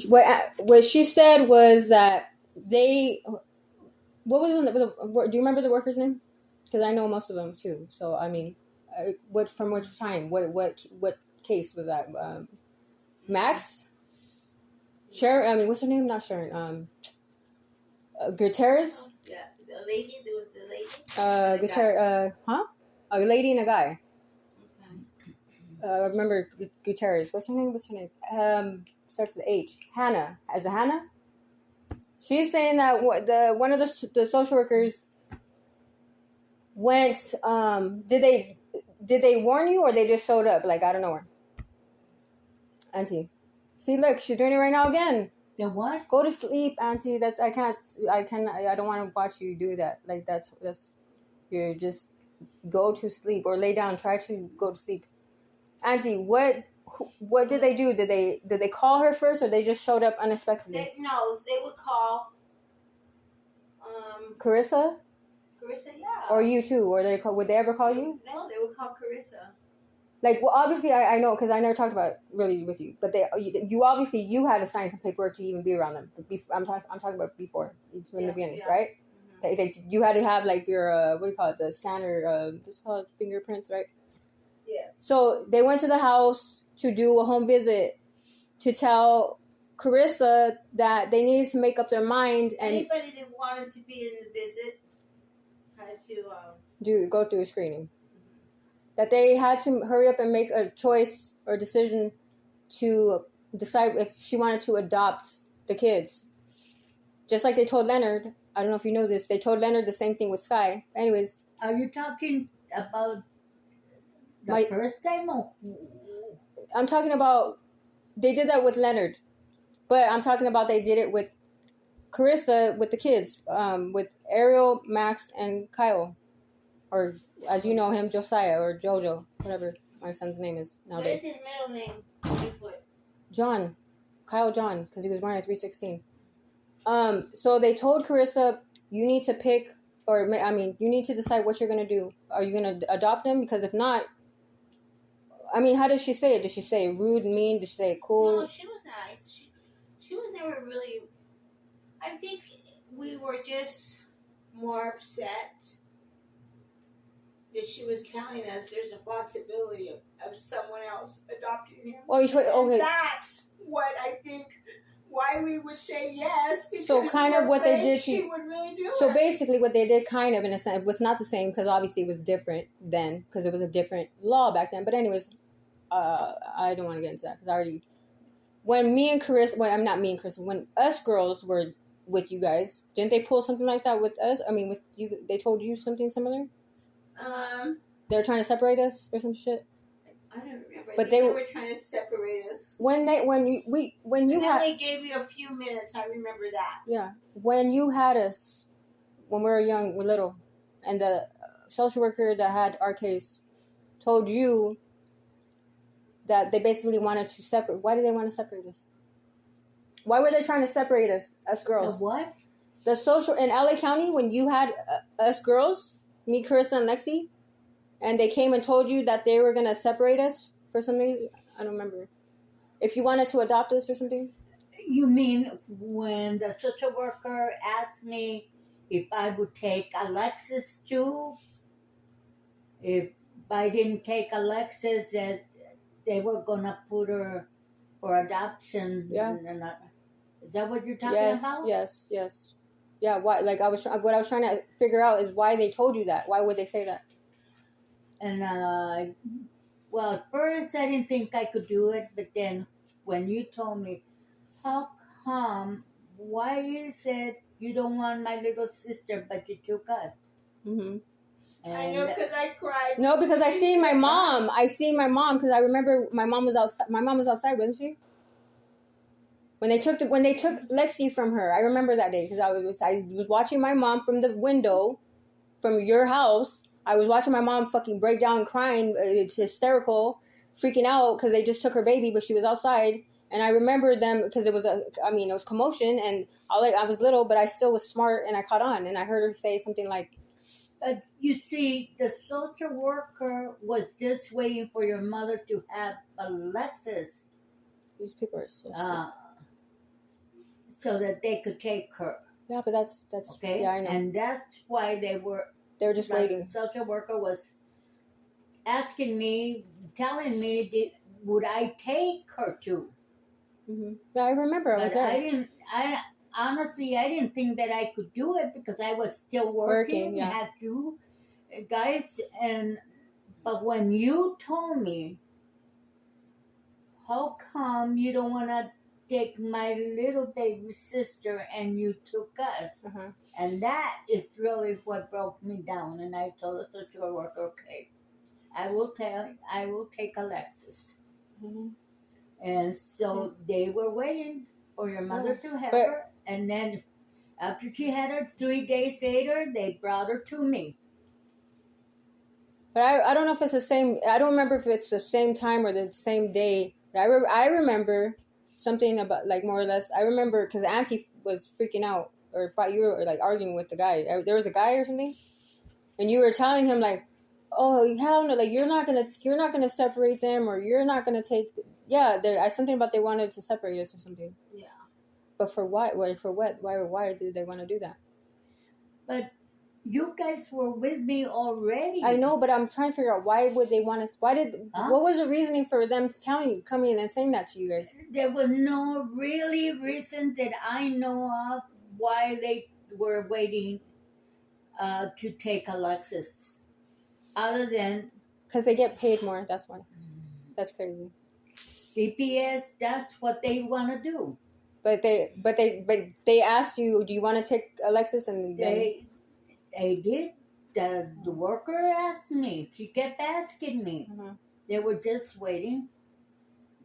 what she said was that they. What was do you remember the worker's name? Because I know most of them too. So I mean, what from which time? What case was that? Max. Sharon. I mean, what's her name? Not Sharon. Gutierrez. Yeah, the lady. There was the lady. Gutierrez. Huh? A lady and a guy. Okay. I remember Gutierrez. What's her name? Starts with H. Hannah. As a Hannah. She's saying that one of the social workers went. Did they warn you or they just showed up like out of nowhere? Auntie, see, look, she's doing it right now again. The what? Go to sleep, Auntie. I don't want to watch you do that. Like that's you're just go to sleep or lay down. Try to go to sleep, Auntie. What did they do? Did they call her first or they just showed up unexpectedly? No, they would call. Carissa. Carissa, yeah. Or you too? Or would they ever call you? No, they would call Carissa. Like, well, obviously, I know because I never talked about it really with you. But you obviously you had to sign some paperwork to even be around them. I'm talking about before, in the beginning, right? Mm-hmm. You had to have like your what do you call it? The standard, what's it called, fingerprints, right? Yeah. So they went to the house to do a home visit to tell Carissa that they needed to make up their mind. And anybody that wanted to be in the visit had to go through a screening. That they had to hurry up and make a choice or decision to decide if she wanted to adopt the kids. Just like they told Leonard. I don't know if you know this. They told Leonard the same thing with Sky. Anyways. Are you talking about the first time? I'm talking about they did that with Leonard. But I'm talking about they did it with Carissa with the kids. With Ariel, Max, and Kyle. Or, as you know him, Josiah or Jojo, whatever my son's name is nowadays. What is his middle name? John. Kyle John, because he was born at 316. So they told Carissa, you need to pick, you need to decide what you're going to do. Are you going to adopt them? Because if not, how did she say it? Did she say rude, mean? Did she say cool? No, she was nice. She was never really, I think we were just more upset that she was telling us there's a possibility of someone else adopting him. Okay. And that's what I think why we would say yes. So kind of what they did. She would really do so basically what they did kind of in a sense, it was not the same because obviously it was different then because it was a different law back then. But anyways, I don't want to get into that because when us girls were with you guys, didn't they pull something like that with us? With you, they told you something similar? They were trying to separate us or some shit. I don't remember. But they were trying to separate us. When you they gave you a few minutes. I remember that. Yeah, when you had us, when we were young, we're little, and the social worker that had our case told you that they basically wanted to separate. Why did they want to separate us? Why were they trying to separate us girls? The what? The social in LA County when you had us girls, me, Carissa, and Lexi, and they came and told you that they were going to separate us for some reason. I don't remember. If you wanted to adopt us or something? You mean when the social worker asked me if I would take Alexis too? If I didn't take Alexis, that they were going to put her for adoption. Yeah. Is that what you're talking about? Yes. Yeah, why? Like what I was trying to figure out is why they told you that. Why would they say that? And well, at first I didn't think I could do it, but then when you told me, how come? Why is it you don't want my little sister, but you took us? Mm-hmm. I know because I cried. No, because I seen my mom. I seen my mom because I remember my mom was outside. My mom was outside, wasn't she? When they took Lexi from her, I remember that day because I was watching my mom from the window, from your house. I was watching my mom fucking break down crying. It's hysterical, freaking out because they just took her baby, but she was outside. And I remember them because it was commotion, and I was little, but I still was smart, and I caught on, and I heard her say something like, you see, the social worker was just waiting for your mother to have Alexis. These people are so sick. so that they could take her. Yeah, but that's Okay, yeah, I know. and that's why they were just waiting. Social worker was asking me, telling me, would I take her to? Mm-hmm. Yeah, I remember. I was But there. I didn't. I honestly, I didn't think that I could do it because I was still working. Yeah. Had you guys, but when you told me, how come you don't want to take my little baby sister and you took us? Uh-huh. And that is really what broke me down. And I told the social worker, okay, I will take Alexis. Mm-hmm. And so they were waiting for your mother to have But- her. And then after she had her, 3 days later, they brought her to me. But I don't know if it's the same. I don't remember if it's the same time or the same day. But I remember something about, like, more or less. I remember because Auntie was freaking out, or you were like arguing with the guy. There was a guy or something, and you were telling him like, "Oh hell no! Like you're not gonna separate them, or you're not gonna take." Yeah, something about they wanted to separate us or something. Yeah. But for what? For what? Why did they want to do that? But you guys were with me already. I know, but I'm trying to figure out why would they want us? What was the reasoning for them coming and saying that to you guys? There was no really reason that I know of why they were waiting to take Alexis, other than Because they get paid more. That's why. That's crazy. DPS. That's what they want to do. But they asked you, do you want to take Alexis? And They did. The worker asked me. She kept asking me. Uh-huh. They were just waiting,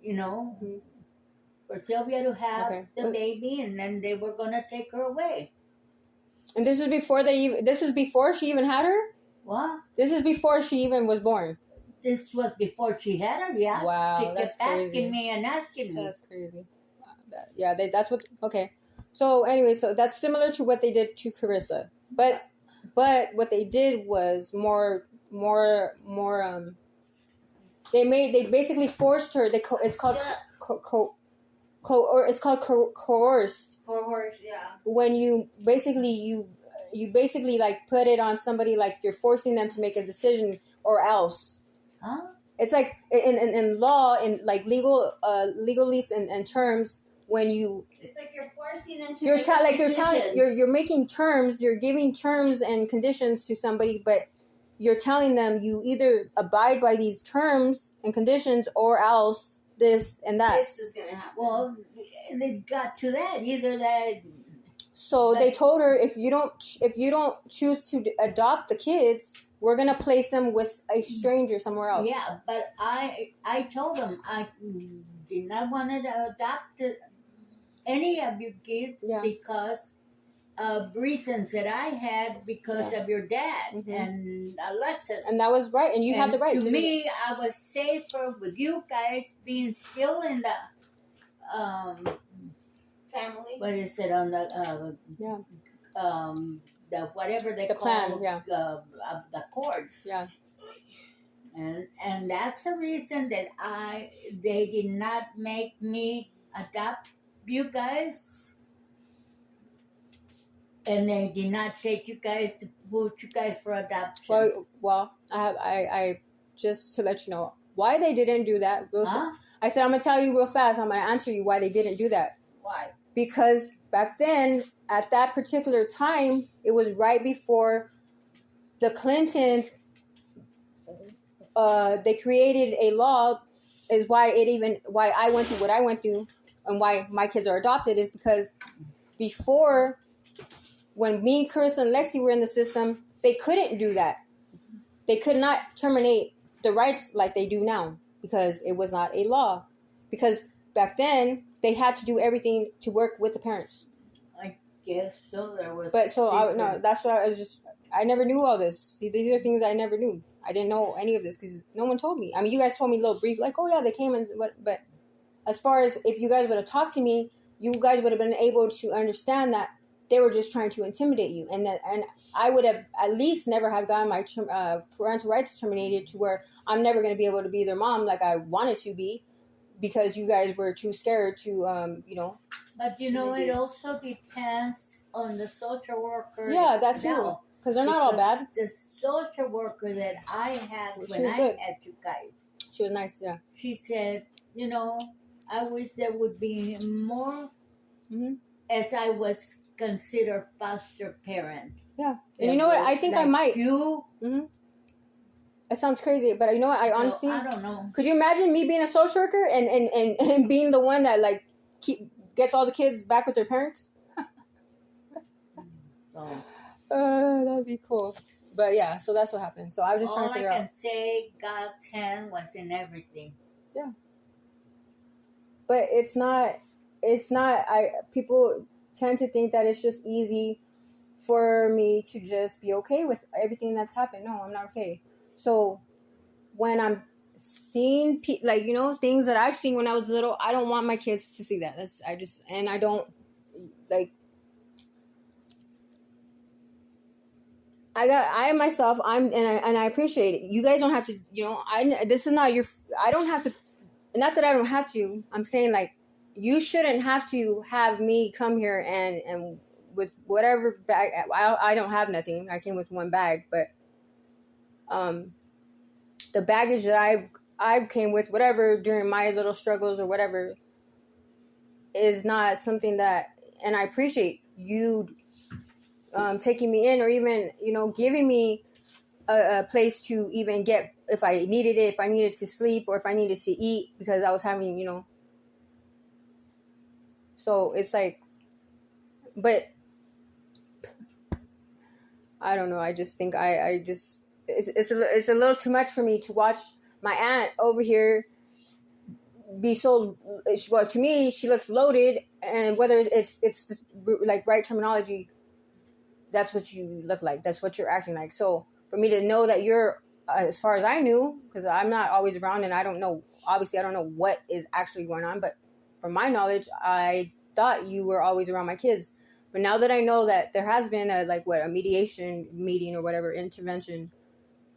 Mm-hmm. for Sylvia to have Okay. the baby, and then they were gonna take her away. And this is before This is before she even had her. What? This is before she even was born. This was before she had her. Yeah. Wow, She that's kept crazy. asking me and asking me. That's crazy. That's what. Okay. So anyway, so that's similar to what they did to Carissa, but what they did was more. They basically forced her. It's called coerced. Yeah. When you basically like put it on somebody, like you're forcing them to make a decision or else. Huh? It's like in law, in like legalese and terms, when you It's like you're forcing them to make a decision. you're making terms, you're giving terms and conditions to somebody, but you're telling them you either abide by these terms and conditions or else this and that. This is gonna happen. Well, it got to that. Either that. So they told her, if you don't choose to adopt the kids, we're gonna place them with a stranger somewhere else. Yeah, but I told them I did not want to adopt any of your kids because of reasons that I had because of your dad and Alexis. And that was right, and you had the right to to me. I was safer with you guys being still in the Family. what is it on the the whatever they The call plan, the courts. Yeah. And that's the reason that they did not make me adopt you guys, and they did not take you guys to put you guys for adoption. Well, I just to let you know why they didn't do that. Huh? I said I'm gonna tell you real fast. I'm gonna answer you why they didn't do that. Why? Because back then, at that particular time, it was right before the Clintons. They created a law. Is why I went through what I went through, and why my kids are adopted is because before, when me, Chris, and Lexi were in the system, they couldn't do that. They could not terminate the rights like they do now because it was not a law. Because back then, they had to do everything to work with the parents. I guess so. There was. But that's what I never knew all this. See, these are things I never knew. I didn't know any of this because no one told me. I mean, you guys told me a little brief, like, oh yeah, they came and what. But as far as if you guys would have talked to me, you guys would have been able to understand that they were just trying to intimidate you, and I would have at least never have gotten my parental rights terminated to where I'm never going to be able to be their mom like I wanted to be. because you guys were too scared to, you know. But you know, it also depends on the social worker. Yeah, that's true. itself. Because they're not all bad. The social worker that I had She when was I good. had you guys, She was nice, yeah. she said, you know, I wish there would be more, Mm-hmm. as I was considered foster parent. Yeah. And you know what? I think I might. You. Mm-hmm. It sounds crazy, but you know what? I honestly, I don't know. Could you imagine me being a social worker and being the one that like gets all the kids back with their parents? So That'd be cool. But yeah, so that's what happened. So I was just trying to figure all I out. can say, God's hand was in everything. Yeah. But it's not. People tend to think that it's just easy for me to just be okay with everything that's happened. No, I'm not okay. So when I'm seeing like, you know, things that I've seen when I was little, I don't want my kids to see that. I don't like. I appreciate it. You guys don't have to, you know, this is not your, I don't have to, not that I don't have to, I'm saying like, you shouldn't have to have me come here and with whatever bag, I don't have nothing. I came with one bag, but, the baggage that I've came with, whatever, during my little struggles or whatever, is not something that, and I appreciate you taking me in, or even, you know, giving me a place to even get, if I needed it, if I needed to sleep, or if I needed to eat, because I was having, you know. So it's like, but I don't know. I just think it's a little too much for me to watch my aunt over here be so, well, to me, she looks loaded, and whether it's like right terminology, that's what you look like. That's what you're acting like. So for me to know that you're, as far as I knew, because I'm not always around and I don't know, obviously I don't know what is actually going on, but from my knowledge, I thought you were always around my kids. But now that I know that there has been a mediation meeting or whatever, intervention,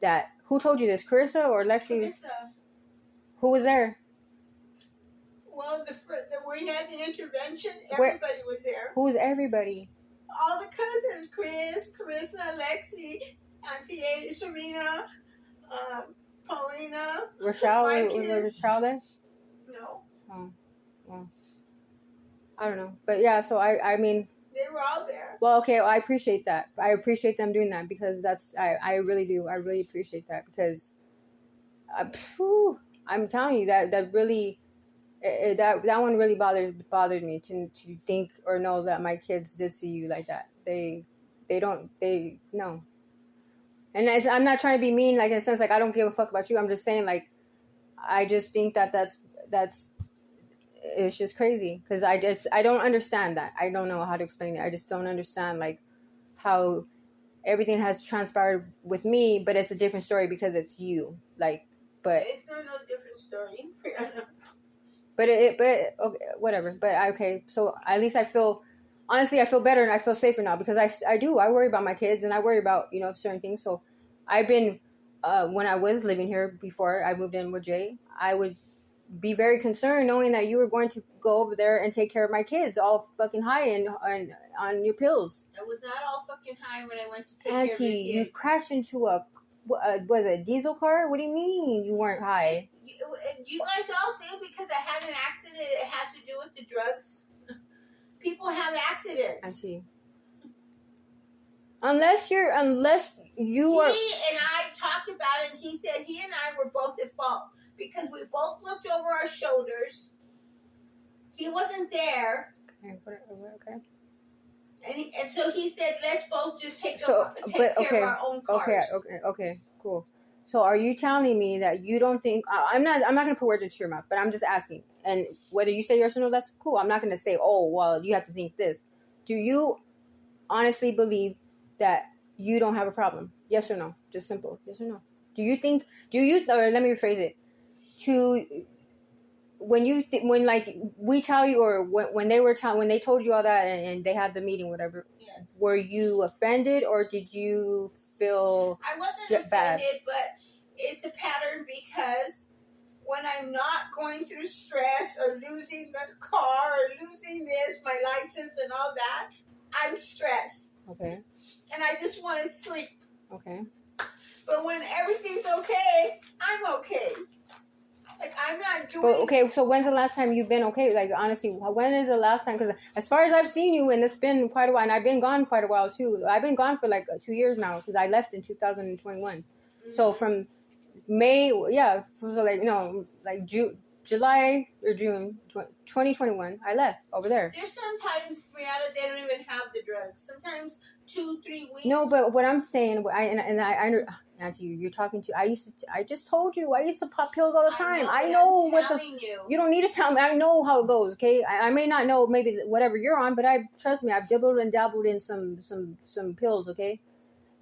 that, who told you this, Carissa or Lexi? Carissa. Who was there? Well, we had the intervention. Everybody was there. Who's everybody? All the cousins: Chris, Carissa, Lexi, Auntie Serena, Paulina. Rochelle? My Was kids. Rochelle there? No. Oh, well, I don't know. But yeah, so I mean, They were all there. well, okay, I appreciate that. I appreciate them doing that, because I really do. I really appreciate that, because I'm telling you that really, that one really bothered me to think or know that my kids did see you like that. They no. And I'm not trying to be mean, like, in a sense, like, I don't give a fuck about you. I'm just saying, like, I just think that's it's just crazy, because I don't understand that. I don't know how to explain it. I just don't understand, like, how everything has transpired with me, but it's a different story because it's you. Like, but It's not no different story. but okay, whatever. But okay, so at least I feel better and I feel safer now, because I worry about my kids, and I worry about, you know, certain things. So I've been when I was living here before I moved in with Jay, I would be very concerned knowing that you were going to go over there and take care of my kids all fucking high and on your pills. I was not all fucking high when I went to take Auntie, care of your you kids. crashed into was it a diesel car? What do you mean you weren't high? You guys all think because I had an accident it has to do with the drugs? People have accidents. Auntie. Unless you are. He and I talked about it, and he said he and I were both at fault because we both looked over our shoulders. He wasn't there. Okay. And so he said, let's both just take care of our own cars. Okay, cool. So are you telling me that you don't think, I'm not going to put words into your mouth, but I'm just asking, and whether you say yes or no, that's cool. I'm not going to say, oh, well, you have to think this. Do you honestly believe that you don't have a problem? Yes or no? Just simple. Yes or no? Or let me rephrase it. When like we tell you, or when they told you all that and they had the meeting, whatever, Yes. Were you offended, or did you feel I wasn't offended, but it's a pattern because when I'm not going through stress or losing the car or losing this, my license and all that, I'm stressed. Okay. And I just want to sleep. Okay. But when everything's okay, I'm okay. Like, I'm not doing... But, okay, so when's the last time you've been okay? Like, honestly, when is the last time? Because as far as I've seen you, and it's been quite a while, and I've been gone quite a while, too. I've been gone for, like, 2 years now, because I left in 2021. Mm-hmm. So, from May, yeah, so, like, like, July or June 2021, I left over there. There's sometimes, Brianna, they don't even have the drugs. Sometimes 2-3 weeks. No, but what I'm saying, Auntie, you're talking to. I just told you. I used to pop pills all the time. I know what the. You don't need to tell me. I know how it goes. Okay, I may not know maybe whatever you're on, but trust me. I've dibbled and dabbled in some pills. Okay,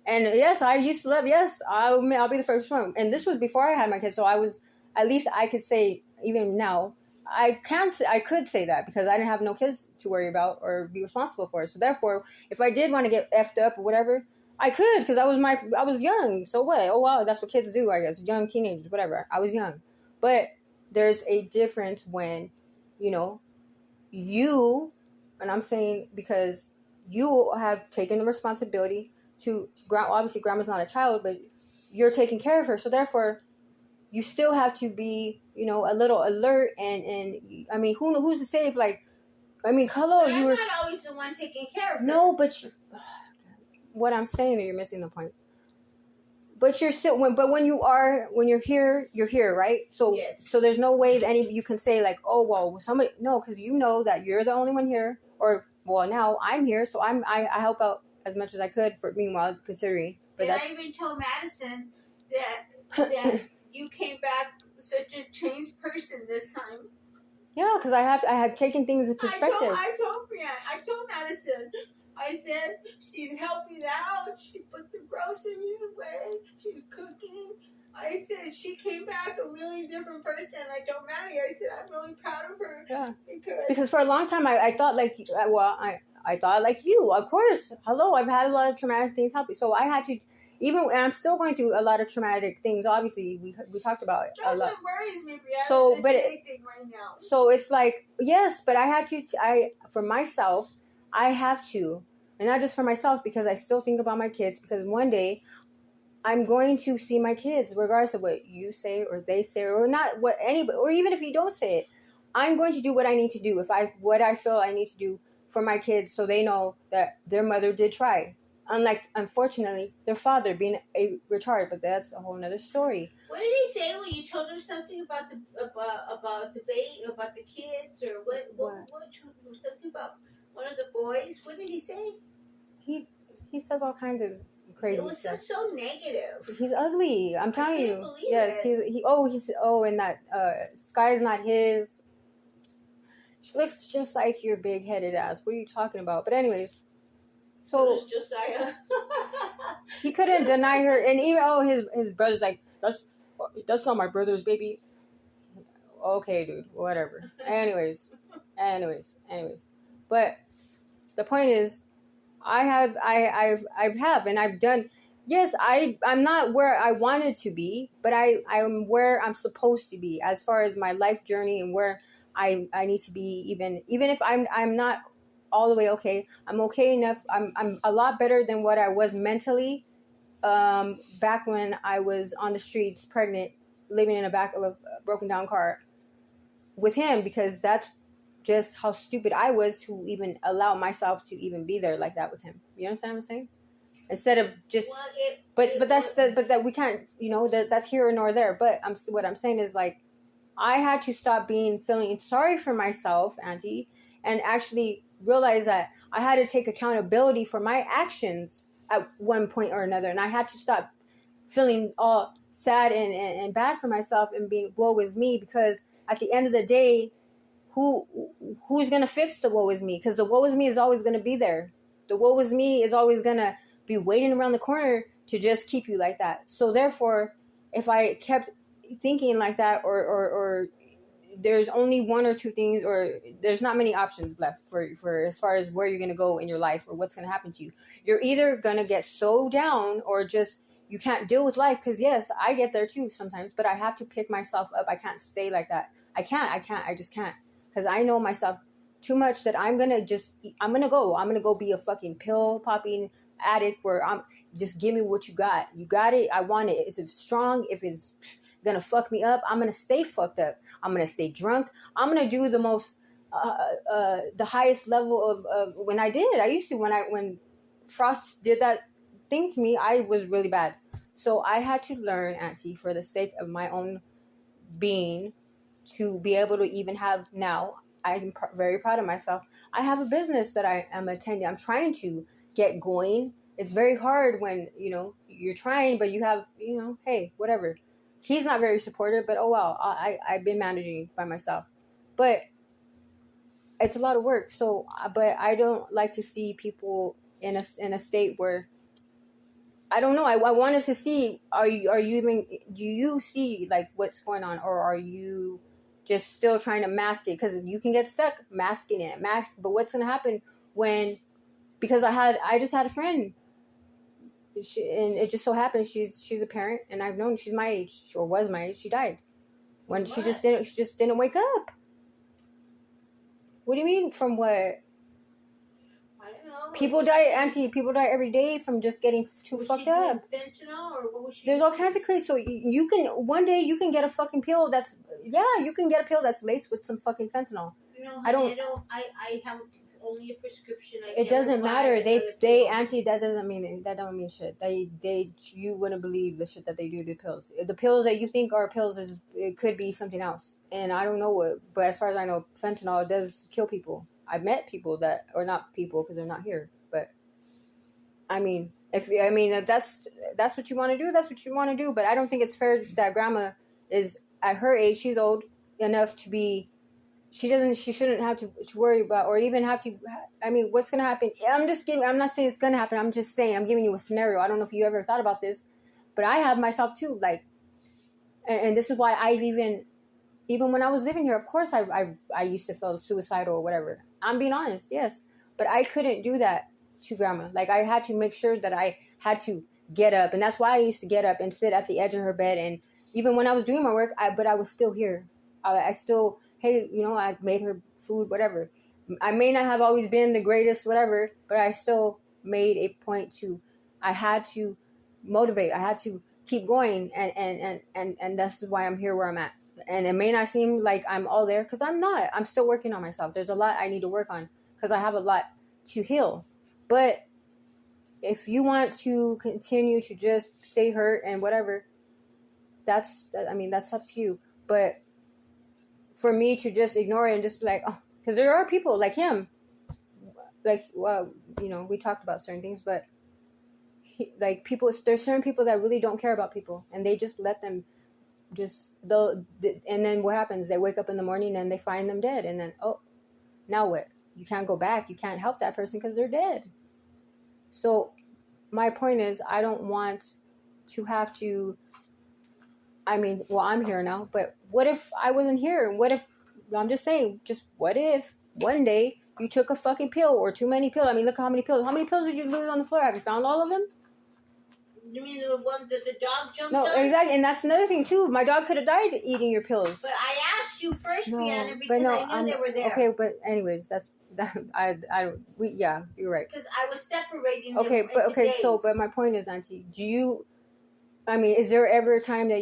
and yes, I used to love. Yes, I'll be the first one. And this was before I had my kids, so I was at least I could say even now. I could say that because I didn't have no kids to worry about or be responsible for. So therefore, if I did want to get effed up or whatever, I could because I was young. So what? Oh wow, that's what kids do, I guess. Young teenagers, whatever. I was young. But there's a difference when, you, and I'm saying because you have taken the responsibility to, obviously grandma's not a child, but you're taking care of her. So therefore, you still have to be, a little alert and I mean, who's to say if hello, but you were not always the one taking care of her. No, but what I'm saying is you're missing the point. But you're still when you're here, right? So yes. So there's no way that you can say like, oh well, somebody no, because you know that you're the only one here, or well now I'm here, so I help out as much as I could for meanwhile considering. But and I even told Madison that you came back such a changed person this time. Yeah, because I had taken things in perspective. I told Madison, I said, she's helping out. She put the groceries away. She's cooking. I said, she came back a really different person. I told Maddie, I said, I'm really proud of her. Yeah. Because for a long time, I thought I thought like you. Of course. Hello, I've had a lot of traumatic things happen. So I had to, and I'm still going through a lot of traumatic things. Obviously, we talked about it a lot. That's what worries me, Brianna, so, the but thing right now. So it's like, yes, but I had to, for myself, I have to, and not just for myself, because I still think about my kids, because one day I'm going to see my kids, regardless of what you say or they say, or not what anybody, or even if you don't say it, I'm going to do what I need to do. What I feel I need to do for my kids, so they know that their mother did try. Unlike, unfortunately, their father being a retard, but that's a whole nother story. What did he say when you told him something about the baby, about the kids, or what something about one of the boys? What did he say? He says all kinds of crazy stuff. It was so negative. He's ugly. I'm telling you. Yes, it. And that Sky is not his. She looks just like your big-headed ass. What are you talking about? But anyways. So Josiah. He couldn't deny her, and even his brother's like, that's not my brother's baby. Okay, dude, whatever. Anyways, but the point is, I've done. Yes, I'm not where I wanted to be, but I'm where I'm supposed to be as far as my life journey and where I need to be. Even if I'm not all the way okay, I'm okay enough. I'm a lot better than what I was mentally back when I was on the streets pregnant, living in the back of a broken down car with him, because that's just how stupid I was to even allow myself to even be there like that with him. You understand what I'm saying? Instead of just but that we can't, that's here nor there. But what I'm saying is, like, I had to stop feeling sorry for myself, Auntie, and actually realize that I had to take accountability for my actions at one point or another. And I had to stop feeling all sad and bad for myself and being woe is me, because at the end of the day, who's going to fix the woe is me? Because the woe is me is always going to be there. The woe is me is always going to be waiting around the corner to just keep you like that. So therefore, if I kept thinking like that, or there's only one or two things, or there's not many options left for as far as where you're going to go in your life or what's going to happen to you. You're either going to get so down, or just, you can't deal with life. Because yes, I get there too sometimes, but I have to pick myself up. I can't stay like that. I just can't. Because I know myself too much that I'm gonna go be a fucking pill popping addict where I'm just give me what you got. You got it. I want it. If it's strong, if it's gonna fuck me up, I'm gonna stay fucked up. I'm gonna stay drunk. I'm gonna do the most the highest level of when I used to when Frost did that thing to me, I was really bad. So I had to learn, Auntie, for the sake of my own being, to be able to even have now. I'm very proud of myself. I have a business that I am attending. I'm trying to get going. It's very hard when, you're trying, but you have, hey, whatever. He's not very supportive, but oh well, I've been managing by myself. But it's a lot of work. So, but I don't like to see people in a state where, I don't know. I wanted to see, do you see like what's going on, or are you just still trying to mask it? Because you can get stuck masking it, but what's going to happen because I just had a friend, and it just so happens she's a parent, and I've known she's my age, or was my age. She died when she just didn't wake up. What do you mean from what? I don't know. People die, Auntie. People die every day from just getting too fucked up. Fentanyl, or what was she? There's all kinds of crazy. So you can one day you can get a fucking pill that's you can get a pill that's laced with some fucking fentanyl. I have only a prescription. It doesn't matter. They Auntie, that don't mean shit. You wouldn't believe the shit that they do to pills. The pills that you think are pills it could be something else. And I don't know what, but as far as I know, fentanyl does kill people. I've met people that, or not people because they're not here, but if that's what you want to do, that's what you want to do. But I don't think it's fair that grandma is at her age. She's old enough to be. She shouldn't have to worry about, or even have to. What's gonna happen? I'm not saying it's gonna happen. I'm just saying I'm giving you a scenario. I don't know if you ever thought about this, but I have myself too. Like, and this is why I've even when I was living here, of course I used to feel suicidal or whatever. I'm being honest, yes, but I couldn't do that to grandma. Like, I had to make sure that I had to get up, and that's why I used to get up and sit at the edge of her bed. And even when I was doing my work, but I was still here. I still, hey, I made her food, whatever. I may not have always been the greatest, whatever, but I still made a point I had to motivate. I had to keep going, and that's why I'm here where I'm at. And it may not seem like I'm all there, because I'm not. I'm still working on myself. There's a lot I need to work on, because I have a lot to heal. But if you want to continue to just stay hurt and whatever, that's up to you. But for me to just ignore it and just be like, oh, because there are people like him, like, well, we talked about certain things, but there's certain people that really don't care about people, and they just let them and then what happens? They wake up in the morning and they find them dead, and then, oh, now what? You can't go back. You can't help that person because they're dead. So my point is, I don't want to have to, I'm here now, but what if I wasn't here? What if, I'm just saying, what if one day you took a fucking pill or too many pills? Look how many pills. How many pills did you lose on the floor? Have you found all of them? You mean the one that the dog jumped on? No, exactly. And that's another thing, too. My dog could have died eating your pills. But I asked you first, Brianna, because I knew they were there. Okay, but anyways, yeah, you're right. Because I was separating them. Okay, but my point is, Auntie, is there ever a time that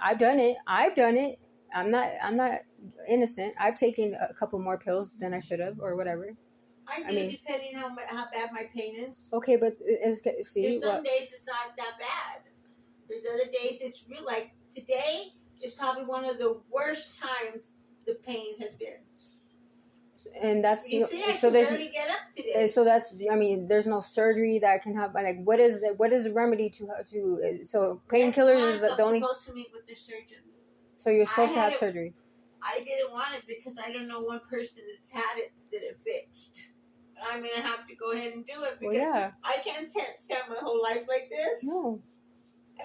I've done it. I'm not innocent. I've taken a couple more pills than I should have, or whatever. I do, depending how bad my pain is. Okay, but see, there's some days it's not that bad. There's other days it's real. Like today is probably one of the worst times the pain has been. And that's I can barely get up today. So that's there's no surgery that can happen. Like, what is the remedy to so painkillers is the only. I'm supposed to meet with the surgeon. So you're supposed to have surgery. I didn't want it because I don't know one person that's had it that it fixed. I'm going to have to go ahead and do it because I can't stand my whole life like this. No.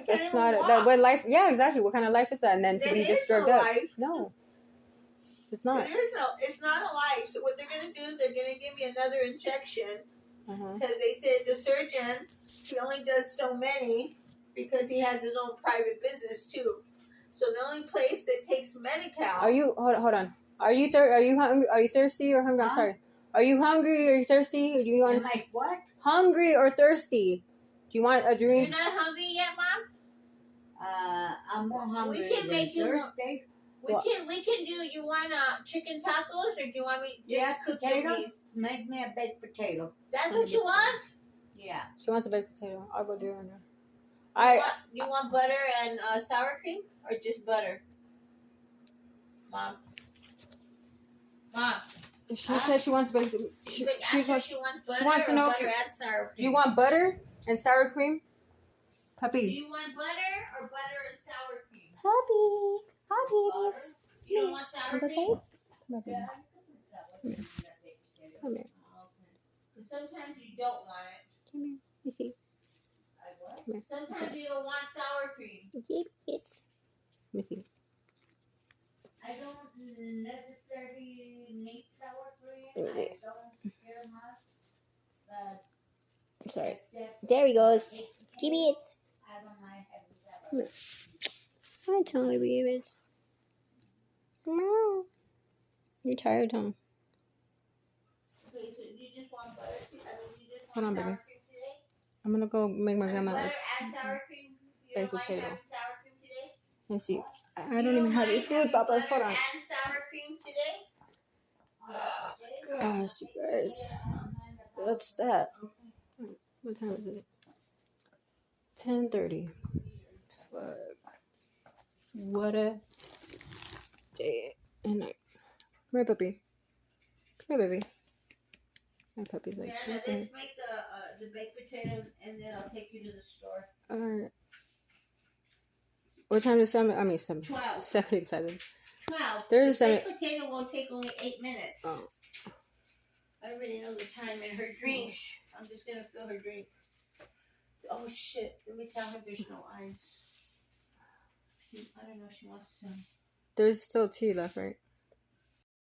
That's not what life. Yeah, exactly. What kind of life is that? And then to be just drugged up. No. It's not. It's not a life. So what they're going to do is they're going to give me another injection because they said the surgeon he only does so many because he has his own private business too. So the only place that takes Medi-Cal. Are you hold on? Are you hungry? Are you thirsty or hungry? I'm Huh? sorry. Are you hungry or thirsty? Or do you want Am I what? hungry or thirsty? Do you want a You're drink? not hungry yet, Mom? I'm more hungry can than make you more- thirsty. We can do. You want chicken tacos, or do you want me just Yeah, cook potatoes. these? Make me a baked potato. That's what you want. Yeah. She wants a baked potato. I'll go do it. You want butter and sour cream, or just butter? Mom. She said she wants baked. She wants. She wants butter wants to or know butter and sour cream. Do you want butter and sour cream? Do Puppy. you want butter or butter and sour cream? Puppy. Hi, babies. You don't want sour Come cream? on, baby. Yeah, you can put sour cream in that baked potato. Come here. Okay. 'Cause sometimes you don't want it. Come here. You see. Like what? Come here. Sometimes you don't want sour cream. It's. Let me see. I don't necessarily need sour cream. Let me see. I don't care much. But Sorry. except There he goes. baked Give me potatoes, it. I don't mind having sour Come cream. Hi, Tommy, babies. No. You're tired, Tom. Okay, so you just want butter? You just Hold on, want sour baby. cream today? I'm gonna go make my grandma. Butter and sour cream? You baked don't mind potato. having sour cream today? Let's see. I You don't even have any mind food, having Papas. Hold butter on. and sour cream today? Gosh, you guys. What's that? What time is it? 10:30. Fuck. What a day and night. Come here, puppy. Come here, baby. My puppy's like, Yeah, let's make the baked potatoes and then I'll take you to the store. alright. What time is 7? I mean, 7. 12. 77. 12. There's the a baked potato won't take only 8 minutes. Oh. I already know the time in her drink. I'm just gonna fill her drink. Oh shit! Let me tell her there's no ice. I don't know if she wants some. There's still tea left, right?